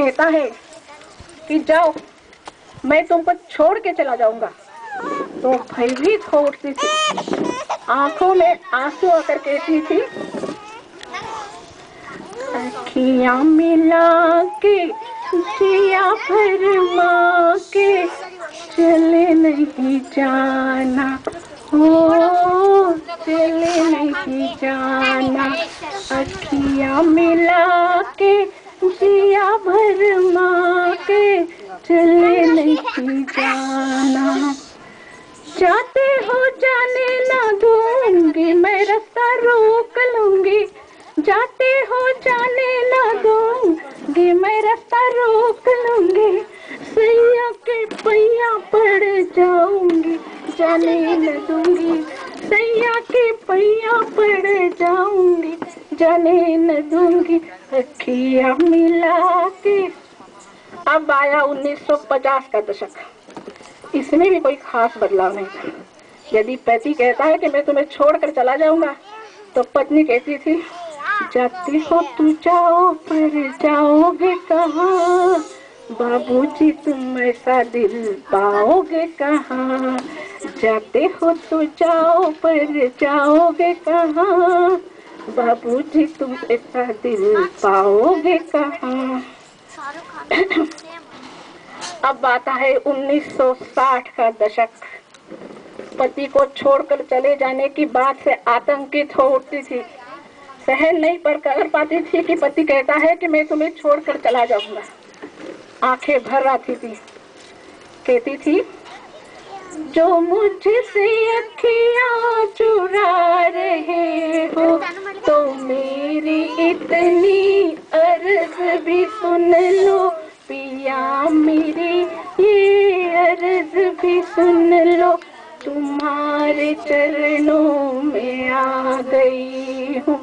कहता है कि जाओ मैं तुमको छोड़ के चला जाऊंगा, तो भयभीत हो उठती थी, आंखों में आंसू आकर कहती थी, अखियां मिला के जिया फरमा के चले नहीं जाना, हो चले नहीं जाना, अखियां मिला के जिया भरमा के चले नहीं जाना, जाते हो जाने ना दूंगी मैं रास्ता रोक लूंगी, जाते हो जाने ना दूंगी मैं रास्ता रोक लूंगी, सैया के पैया पड़ जाऊंगी जाने न दूंगी, सैया के पैया पड़ जाऊंगी जाने न दूंगी, अखियां मिला के। अब आया 1950 का दशक, इसमें भी कोई खास बदलाव नहीं था। यदि पति कहता है कि मैं तुम्हें छोड़कर चला जाऊंगा, तो पत्नी कहती थी, जाती हो तू जाओ पर जाओगे कहाँ, बाबूजी तुम ऐसा दिल पाओगे कहाँ, जाते हो तो जाओ पर जाओगे कहाँ, बाबूजी तुम ऐसा दिल पाओगे कहाँ। अब आता है 1960 का दशक। पति को छोड़कर चले जाने की बात से आतंकित हो उठती थी, सहन नहीं कर पाती थी कि पति कहता है कि मैं तुम्हें छोड़कर चला जाऊंगा। आंखें भर आती थी, कहती थी, जो मुझसे अखियां चुरा रहे हो तो मेरी इतनी अर्ज भी सुन लो, पिया मेरी ये अर्ज भी सुन लो, तुम्हारे चरणों में आ गई हूँ,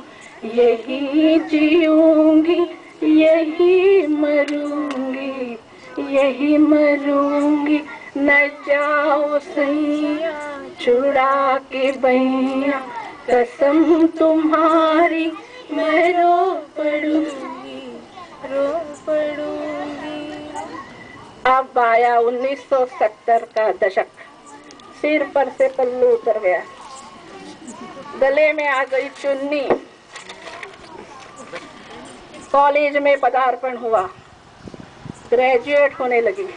यही जीऊंगी यही मरूंगी यही मरूंगी, न जाओ सैया छुड़ा के बैया, कसम तुम्हारी मैं रो पड़ूंगी रो पड़ूंगी। अब आया 1970 का दशक। सिर पर से पल्लू उतर गया, गले में आ गई चुन्नी, कॉलेज में पदार्पण हुआ, ग्रेजुएट होने लगी,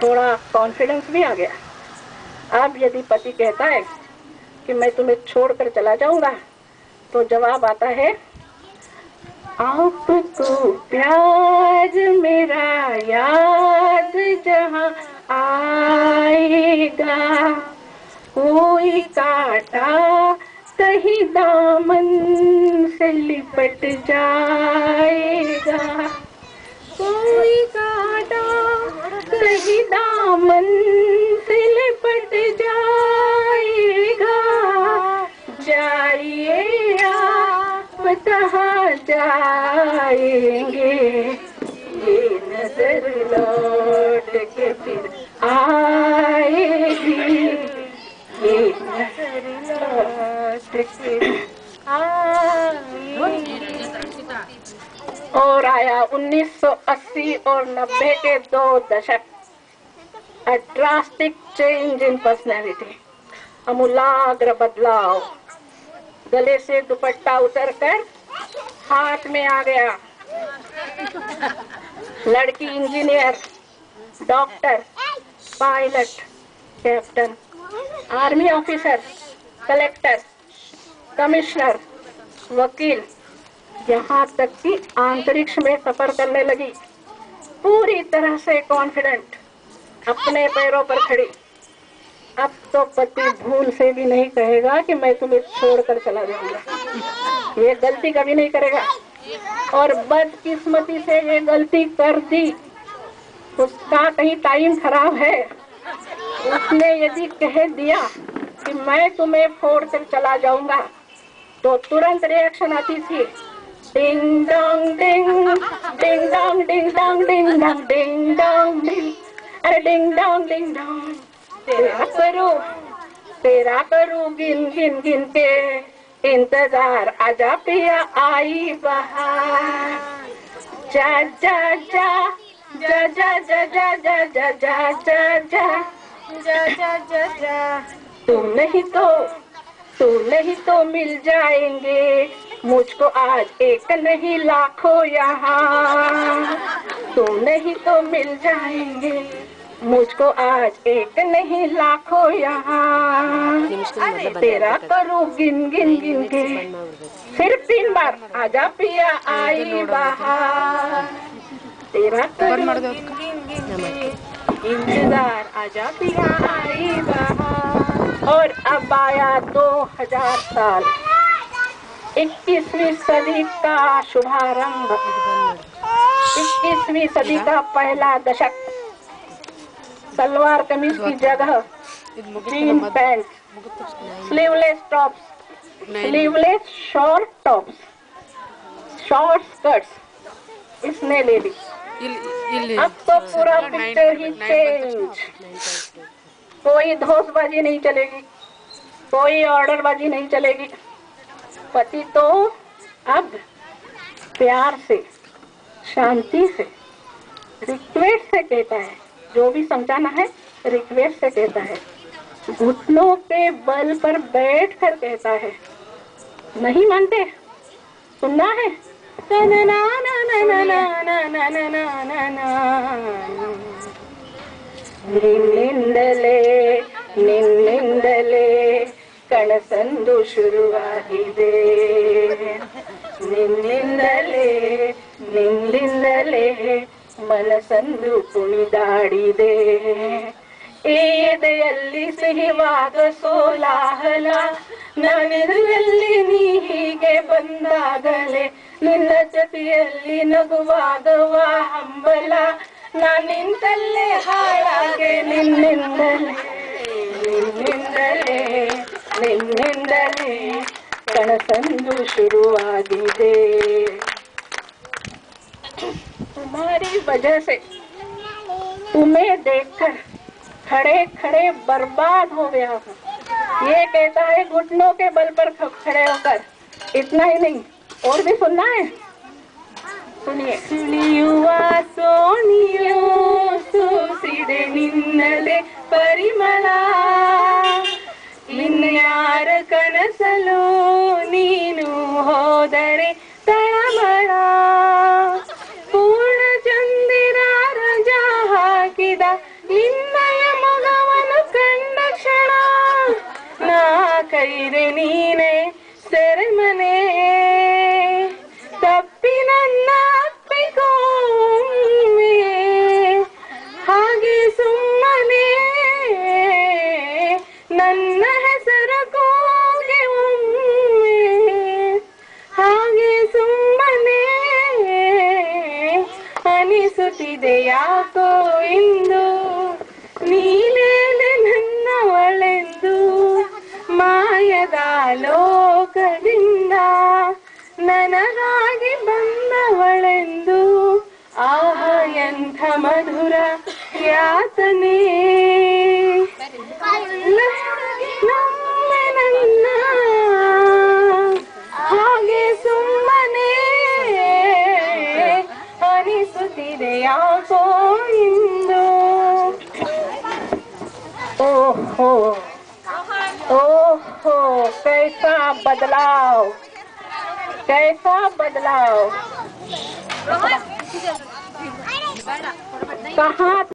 थोड़ा कॉन्फिडेंस भी आ गया। अब यदि पति कहता है कि मैं तुम्हें छोड़कर चला जाऊंगा, तो जवाब आता है, आपको प्यार मेरा याद जहां आएगा, कोई कांटा कहीं दामन से लिपट जाएगा, कोई कांटा कहीं दामन से लिपट जाएगा, जाइए आप कहाँ जाएंगे, ये नजर लौट के फिर आएगी, ये नजर लौट के आएगी। और आया 1980 और 90 के 2 दशक। A drastic change in personality, अमूलाग्र बदलाव। गले से दुपट्टा उतरकर हाथ में आ गया। लड़की engineer, doctor, pilot, captain, army officer, collector, commissioner, वकील, यहाँ तक कि अंतरिक्ष में सफर करने लगी, पूरी तरह से कॉन्फिडेंट, अपने पैरों पर खड़ी। अब तो पति भूल से भी नहीं कहेगा कि मैं तुम्हें छोड़कर चला जाऊंगा, ये गलती कभी नहीं करेगा। और बदकिस्मती से ये गलती कर दी, उसका कहीं टाइम खराब है, उसने यदि कह दिया कि मैं तुम्हें छोड़कर चला जाऊंगा, तो तुरंत रिएक्शन आती थी, ding dong ding, ding dong ding dong, ding dong ding dong ding, अरे डिंग डोंग डिंग डोंग, तेरा करूँ गिन गिन गिन के इंतजार, आजा पिया आई बहार, जा जा जा जा जा जा जा जा जा जा जा जा जा जा जा जा। तू नहीं तो मिल जाएंगे मुझको आज एक नहीं लाखों यहाँ। तू नहीं तो मिल जाएंगे मुझको आज एक नहीं लाखों यहाँ। तेरा करूँ गिन गिन गिन के सिर्फ 3 बार आजा पिया आई बाहर। तेरा करूँ गिन गिन गिन के इंतजार आजा पिया आई बाहर। और अब आया 2000 साल, 21वीं सदी का शुभारंभ, 21वीं सदी का पहला दशक। सलवार कमीज की जगह gene pant, sleeveless tops, sleeveless short tops, short skirts इसने ले ली। अब तो पूरा पिक्चर ही चेंज। कोई धोसबाजी नहीं चलेगी, कोई ऑर्डरबाजी नहीं चलेगी। पति तो अब प्यार से, शांति से, रिक्वेस्ट से कहता है, जो भी समझाना है रिक्वेस्ट से कहता है, घुटनों के बल पर बैठ कर कहता है। नहीं मानते? सुनना है? ना ना ना ना ना ना ना ना ना ना ना ना। ನಿನ್ನಿಂದಲೇ ನಿನ್ನಿಂದಲೇ ಕನಸಂದು ಶುರುವಾಗಿದೆ. ನಿನ್ನಿಂದಲೇ ನಿನ್ನಿಂದಲೇ ಮನಸ್ಸಂದು ಕುಣಿದಾಡಿದೆ. ಎದೆಯಲ್ಲಿ ಸಿಹಿವಾದ ಸೋಲಾಹಲ, ನಾನೆದುರಲ್ಲಿ ನೀ ಹೀಗೆ ಬಂದಾಗಲೇ, ನಿನ್ನ ಜೊತೆಯಲ್ಲಿ ನಗುವಾಗವ ಹಂಬಲ, ನಾನಿಂತಲ್ಲೇ ಹಾಳಾಗೆ ನಿನ್ನಿಂದಲೇ ನಿನ್ನಿಂದಲೇ ನಿನ್ನಿಂದಲೇ ಕನಸಂದು ಶುರುವಾಗಿದೆ. तुम्हारी वजह से, तुम्हें देखकर खड़े खड़े बर्बाद हो गया हूँ। ये कहता है घुटनों के बल पर खड़े होकर। इतना ही नहीं, और भी सुनना है, सुनिए. ಸುಳಿಯುವ ಸೋಣಿಯೋ ಸೂಸಿದೆ ನಿನ್ನಲೆ ಪರಿಮಳ, ಇನ್ಯಾರ ಕನಸಲು ನೀನು ಹೋದರೆ ತಳಮಳ. ಪೂರ್ಣ ಚಂದಿರ ರಜ ಹಾಕಿದ ನಿನ್ನಯ ಮಗವನು ಕಂಡ ಕ್ಷಣ, ನಾ ಕೈರೆ ನೀನೆ ಸೆರೆಮನೆ. ತಪ್ಪಿ ನನ್ನ ಅಪ್ಪಿಕೊಮ್ಮೆ, ಹಾಗೆ ಸುಮ್ಮನೆ ನನ್ನ ಹೆಸರ ಕೂಗೆ ಒಮ್ಮೆ, ಹಾಗೆ ಸುಮ್ಮನೆ ಅನಿಸುತ್ತಿದೆ ಯಾಕೋ ಇಂದು, ನೀನೇನೆ ನನ್ನವಳೆಂದು. ಮಾಯದ ಲೋಕದಿಂದ ನನಗಾಗಿ ಬಂದವಳೆಂದು. ಆಹ ಎಂಥ ಮಧುರ ಯಾತನೆ, ನಮ್ಮೆ ನನ್ನ ಹಾಗೆ ಸುಮ್ಮನೆ ಅನಿಸುತ್ತಿದೆ ಯಾಕೋ ಇಂದು. ಓಹೋ ओहो, कैसा बदलाव, कैसा बदलाव. कहाँ